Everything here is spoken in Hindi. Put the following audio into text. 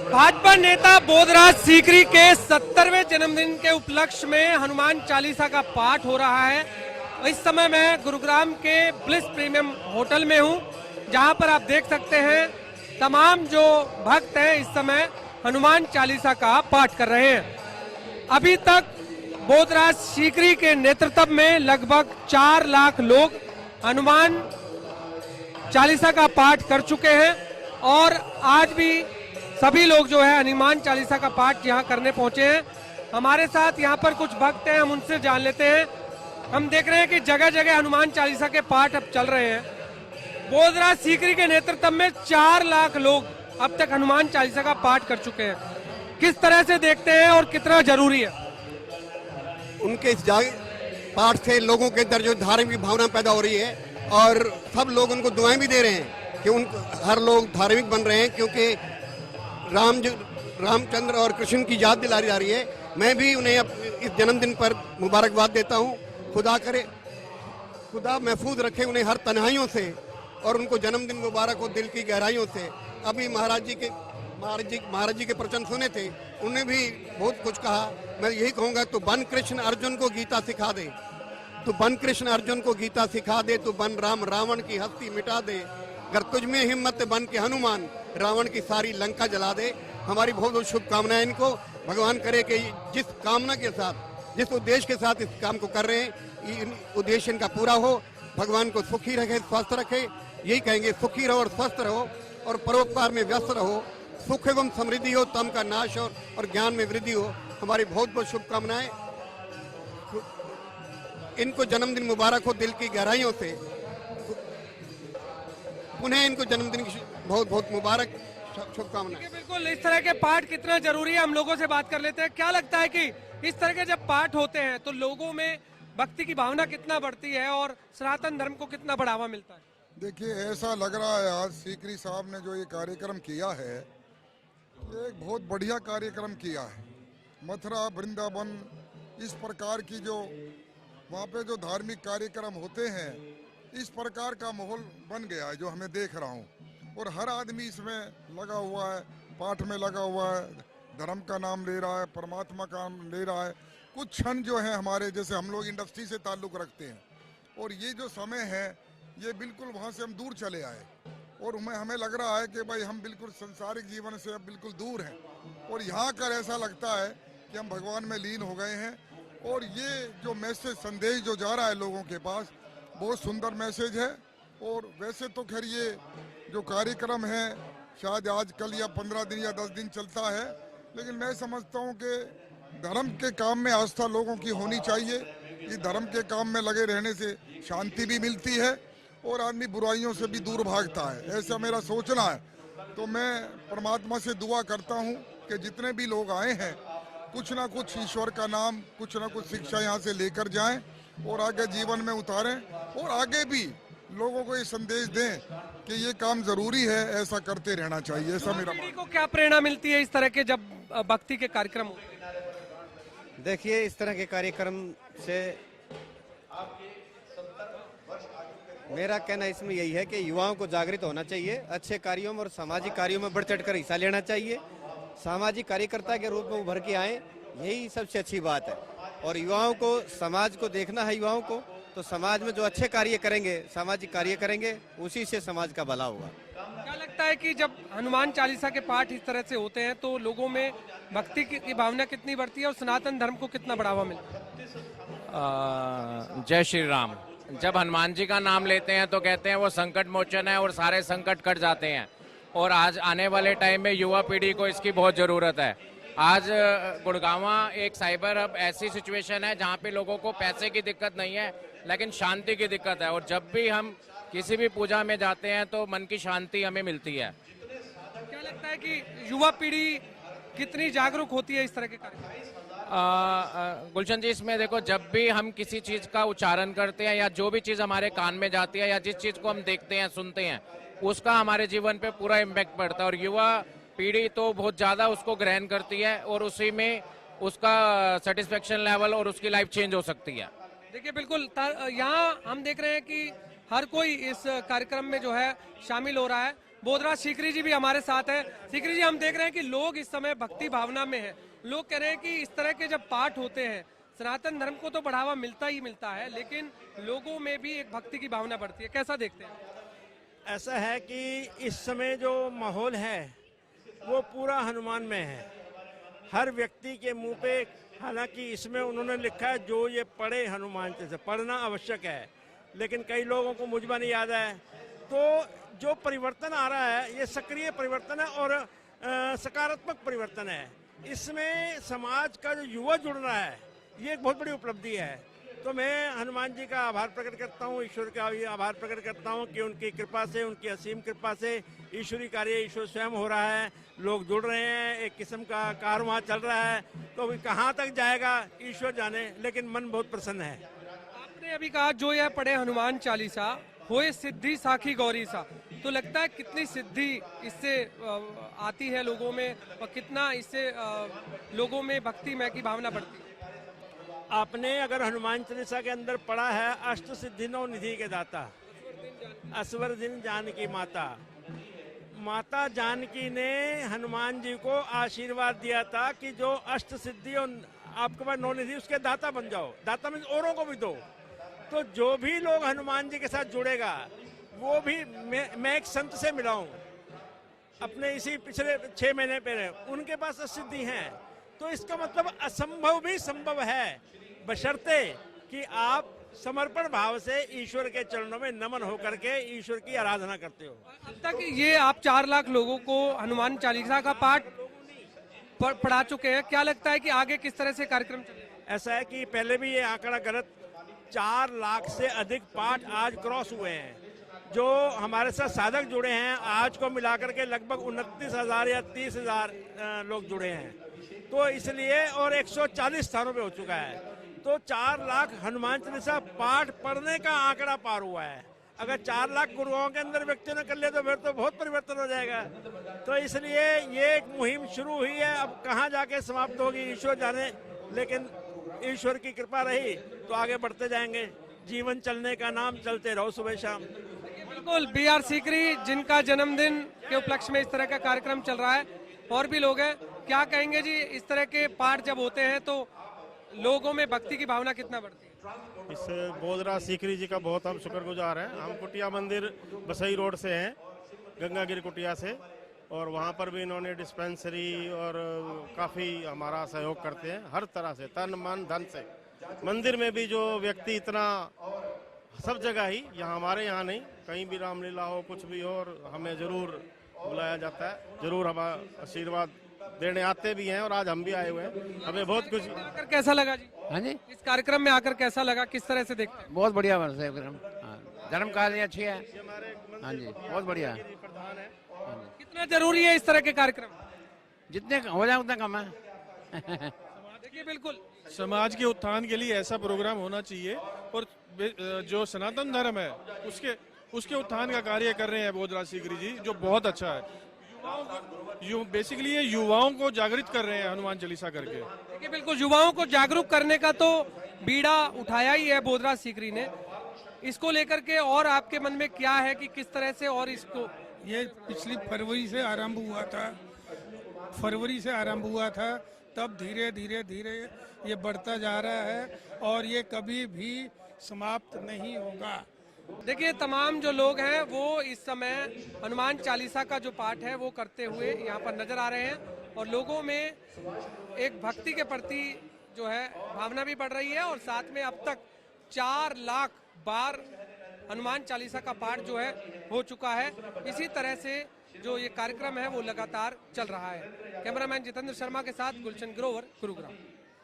भाजपा नेता बोधराज सीकरी के 70वें जन्मदिन के उपलक्ष्य में हनुमान चालीसा का पाठ हो रहा है। इस समय मैं गुरुग्राम के ब्लिस प्रीमियम होटल में हूं, जहां पर आप देख सकते हैं तमाम जो भक्त हैं इस समय हनुमान चालीसा का पाठ कर रहे हैं। अभी तक बोधराज सीकरी के नेतृत्व में लगभग 4 लाख लोग हनुमान चालीसा का पाठ कर चुके हैं और आज भी सभी लोग जो है हनुमान चालीसा का पाठ यहाँ करने पहुंचे हैं। हमारे साथ यहाँ पर कुछ भक्त हैं, हम उनसे जान लेते हैं। हम देख रहे हैं कि जगह जगह हनुमान चालीसा के पाठ अब चल रहे हैं। बोधराज सीकरी के नेतृत्व में 4 लाख लोग अब तक हनुमान चालीसा का पाठ कर चुके हैं। किस तरह से देखते हैं और कितना जरूरी है? उनके इस पाठ से लोगों के अंदर जो धार्मिक भावना पैदा हो रही है और सब लोग उनको दुआएं भी दे रहे हैं कि हर लोग धार्मिक बन रहे हैं, क्योंकि रामचंद्र और कृष्ण की याद दिलाई जा रही है। मैं भी उन्हें इस जन्मदिन पर मुबारकबाद देता हूं। खुदा महफूज रखे उन्हें हर तन्हाइयों से और उनको जन्मदिन मुबारक हो दिल की गहराइयों से। अभी महाराज जी के प्रवचन सुने थे, उन्होंने भी बहुत कुछ कहा। मैं यही कहूँगा, तो बन कृष्ण अर्जुन को गीता सिखा दे, तो बन कृष्ण अर्जुन को गीता सिखा दे, तो बन राम रावण की हस्ती मिटा दे, अगर तुझ में हिम्मत बन के हनुमान रावण की सारी लंका जला दे। हमारी बहुत बहुत शुभकामनाएं इनको। भगवान करे कि जिस कामना के साथ, जिस उद्देश्य के साथ इस काम को कर रहे हैं, उद्देश्य इनका पूरा हो। भगवान को सुखी रखे, स्वस्थ रखे। यही कहेंगे, सुखी रहो और स्वस्थ रहो और परोपकार में व्यस्त रहो। सुख एवं समृद्धि हो, तम का नाश हो और ज्ञान में वृद्धि हो। हमारी बहुत बहुत शुभकामनाएं। इनको जन्मदिन मुबारक हो दिल की गहराइयों से। उन्हें इनको जन्मदिन की बहुत बहुत मुबारक शुभकामनाएं। बिल्कुल, इस तरह के पाठ कितना जरूरी है, हम लोगों से बात कर लेते हैं। क्या लगता है कि इस तरह के जब पाठ होते हैं तो लोगों में भक्ति की भावना कितना बढ़ती है और सनातन धर्म को कितना बढ़ावा मिलता है? देखिए, ऐसा लग रहा है आज सीकरी साहब ने जो ये कार्यक्रम किया है, ये एक बहुत बढ़िया कार्यक्रम किया है। मथुरा, वृंदावन, इस प्रकार की जो वहाँ पे जो धार्मिक कार्यक्रम होते हैं, इस प्रकार का माहौल बन गया है जो हमें देख रहा हूँ। और हर आदमी इसमें लगा हुआ है, पाठ में लगा हुआ है, धर्म का नाम ले रहा है, परमात्मा का नाम ले रहा है। कुछ क्षण जो है हमारे, जैसे हम लोग इंडस्ट्री से ताल्लुक़ रखते हैं और ये जो समय है ये बिल्कुल वहाँ से हम दूर चले आए और हमें लग रहा है कि भाई हम बिल्कुल संसारिक जीवन से अब बिल्कुल दूर हैं और यहाँ कर ऐसा लगता है कि हम भगवान में लीन हो गए हैं। और ये जो मैसेज, संदेश जो जा रहा है लोगों के पास, बहुत सुंदर मैसेज है। और वैसे तो खैर ये जो कार्यक्रम है शायद आज कल या 15 दिन या 10 दिन चलता है, लेकिन मैं समझता हूँ कि धर्म के काम में आस्था लोगों की होनी चाहिए। ये धर्म के काम में लगे रहने से शांति भी मिलती है और आदमी बुराइयों से भी दूर भागता है, ऐसा मेरा सोचना है। तो मैं परमात्मा से दुआ करता हूँ कि जितने भी लोग आए हैं कुछ ना कुछ ईश्वर का नाम, कुछ ना कुछ शिक्षा यहाँ से लेकर जाएं और आगे जीवन में उतारें और आगे भी लोगों को ये संदेश दें कि ये काम जरूरी है, ऐसा करते रहना चाहिए। ऐसा मेरा मानना है। को क्या प्रेरणा मिलती है इस तरह के जब भक्ति के कार्यक्रम होते हैं? देखिए, इस तरह के कार्यक्रम से मेरा कहना इसमें यही है कि युवाओं को जागृत होना चाहिए, अच्छे कार्यों में और सामाजिक कार्यों में बढ़ चढ़कर हिस्सा लेना चाहिए, सामाजिक कार्यकर्ता के रूप में उभर के आए, यही सबसे अच्छी बात है। और युवाओं को, समाज को देखना है। युवाओं को तो समाज में जो अच्छे कार्य करेंगे, सामाजिक कार्य करेंगे, उसी से समाज का भला होगा। क्या लगता है कि जब हनुमान चालीसा के पाठ इस तरह से होते हैं तो लोगों में भक्ति की भावना कितनी बढ़ती है और सनातन धर्म को कितना बढ़ावा मिलता है? जय श्री राम। जब हनुमान जी का नाम लेते हैं तो कहते हैं वो संकट मोचन है और सारे संकट कट जाते हैं। और आज आने वाले टाइम में युवा पीढ़ी को इसकी बहुत ज़रूरत है। आज गुड़गांव एक साइबर हब ऐसी सिचुएशन है जहाँ पे लोगों को पैसे की दिक्कत नहीं है, लेकिन शांति की दिक्कत है। और जब भी हम किसी भी पूजा में जाते हैं तो मन की शांति हमें मिलती है। क्या लगता है कि युवा पीढ़ी कितनी जागरूक होती है इस तरह के कार्यक्रम? गुलशन जी, इसमें देखो, जब भी हम किसी चीज़ का उच्चारण करते हैं या जो भी चीज़ हमारे कान में जाती है या जिस चीज़ को हम देखते हैं, सुनते हैं, उसका हमारे जीवन पे पूरा इम्पैक्ट पड़ता है। और युवा पीढ़ी तो बहुत ज़्यादा उसको ग्रहण करती है और उसी में उसका सेटिस्फेक्शन लेवल और उसकी लाइफ चेंज हो सकती है। देखिए, बिल्कुल यहाँ हम देख रहे हैं कि हर कोई इस कार्यक्रम में जो है शामिल हो रहा है बोधराज सीकरी जी भी हमारे साथ है। सीकरी जी, हम देख रहे हैं कि लोग इस समय भक्ति भावना में हैं। लोग कह रहे हैं कि इस तरह के जब पाठ होते हैं, सनातन धर्म को तो बढ़ावा मिलता ही मिलता है, लेकिन लोगों में भी एक भक्ति की भावना बढ़ती है। कैसा देखते हैं? ऐसा है कि इस समय जो माहौल है वो पूरा हनुमान में है। हर व्यक्ति के मुंह पे, हालांकि इसमें उन्होंने लिखा है जो ये पढ़े हनुमान से, पढ़ना आवश्यक है, लेकिन कई लोगों को मुझ में नहीं याद है। तो जो परिवर्तन आ रहा है ये सक्रिय परिवर्तन है और सकारात्मक परिवर्तन है। इसमें समाज का जो युवा जुड़ रहा है ये एक बहुत बड़ी उपलब्धि है। तो मैं हनुमान जी का आभार प्रकट करता हूँ, ईश्वर का भी आभार प्रकट करता हूँ कि उनकी कृपा से, उनकी असीम कृपा से ईश्वरी कार्य ईश्वर स्वयं हो रहा है। लोग जुड़ रहे हैं, एक किस्म का कार्य वहाँ चल रहा है। तो अभी कहाँ तक जाएगा ईश्वर जाने, लेकिन मन बहुत प्रसन्न है। आपने अभी कहा जो यह पढ़े हनुमान चालीसा होए सिद्धि साखी गौरी सा, तो लगता है कितनी सिद्धि इससे आती है लोगों में और कितना इससे लोगों में भक्तिमय की भावना बढ़ती है। आपने अगर हनुमान चालीसा के अंदर पढ़ा है अष्ट सिद्धि नौ निधि के दाता, असवर दिन जानकी माता, माता जानकी ने हनुमान जी को आशीर्वाद दिया था कि जो अष्ट सिद्धि और आपके पास नौ निधि उसके दाता बन जाओ। दाता में औरों को भी दो। तो जो भी लोग हनुमान जी के साथ जुड़ेगा वो भी, मैं एक संत से मिला हूँ अपने इसी पिछले 6 महीने पहले, उनके पास सिद्धि हैं। तो इसका मतलब असंभव भी संभव है, बशर्ते कि आप समर्पण भाव से ईश्वर के चरणों में नमन होकर के ईश्वर की आराधना करते हो। अब तक ये आप 4 लाख लोगों को हनुमान चालीसा का पाठ पढ़ा चुके हैं। क्या लगता है कि आगे किस तरह से कार्यक्रम चलेगा? ऐसा है कि पहले भी ये आंकड़ा गलत, 4 लाख से अधिक पाठ आज क्रॉस हुए हैं। जो हमारे साथ साधक जुड़े हैं आज को मिलाकर के लगभग 29,000 या 30,000 लोग जुड़े हैं। तो इसलिए और 140 स्थानों पे हो चुका है। तो 4 लाख हनुमान चालीसा पाठ पढ़ने का आंकड़ा पार हुआ है। अगर 4 लाख गुरुओं के अंदर व्यक्तियों ने कर लिया तो फिर तो बहुत परिवर्तन हो जाएगा। तो इसलिए ये एक मुहिम शुरू हुई है। अब कहाँ जाके समाप्त होगी ईश्वर जाने, लेकिन ईश्वर की कृपा रही तो आगे बढ़ते जाएंगे। जीवन चलने का नाम, चलते रहो सुबह शाम। बिल्कुल, BR सीकरी जिनका जन्मदिन के उपलक्ष्य में इस तरह का कार्यक्रम चल रहा है, और भी लोग हैं। क्या कहेंगे जी, इस तरह के पाठ जब होते हैं तो लोगों में भक्ति की भावना कितना बढ़ती है? इस बोधराज सीकरी जी का बहुत हम शुक्रगुजार हैं। हम कुटिया मंदिर बसई रोड से हैं, गंगागिरी कुटिया से, और वहाँ पर भी इन्होंने डिस्पेंसरी और काफ़ी हमारा सहयोग करते हैं हर तरह से, तन मन धन से। मंदिर में भी जो व्यक्ति इतना, सब जगह ही, यहाँ हमारे यहाँ नहीं, कहीं भी रामलीला हो कुछ भी हो, और हमें ज़रूर बुलाया जाता है, ज़रूर हम आशीर्वाद देने आते भी हैं, और आज हम भी आए हुए हैं। हमें बहुत कुछ आकर कैसा लगा जी? हाँ जी, इस कार्यक्रम में आकर कैसा लगा, किस तरह से देखते हैं? बहुत बढ़िया कार्यक्रम। धर्म कार्य अच्छी है। हाँ जी, बहुत बढ़िया। कितना जरूरी है इस तरह के कार्यक्रम? जितने हो जाए उतना कम है। देखिए, बिल्कुल समाज के उत्थान के लिए ऐसा प्रोग्राम होना चाहिए, और जो सनातन धर्म है उसके उत्थान का कार्य कर रहे हैं बोधराज सीकरी जी, जो बहुत अच्छा है। बेसिकली ये युवाओं को जागृत कर रहे हैं हनुमान चालीसा करके। देखिए, बिल्कुल युवाओं को जागरूक करने का तो बीड़ा उठाया ही है बोधराज सीकरी ने। इसको लेकर के और आपके मन में क्या है कि किस तरह से और इसको? ये पिछली फरवरी से आरंभ हुआ था, तब धीरे धीरे ये बढ़ता जा रहा है और ये कभी भी समाप्त नहीं होगा। देखिए, तमाम जो लोग हैं वो इस समय हनुमान चालीसा का जो पाठ है वो करते हुए यहाँ पर नजर आ रहे हैं, और लोगों में एक भक्ति के प्रति जो है भावना भी बढ़ रही है, और साथ में अब तक 4 लाख बार हनुमान चालीसा का पाठ जो है हो चुका है। इसी तरह से जो ये कार्यक्रम है वो लगातार चल रहा है। कैमरामैन जितेंद्र शर्मा के साथ गुलशन ग्रोवर, गुरुग्राम।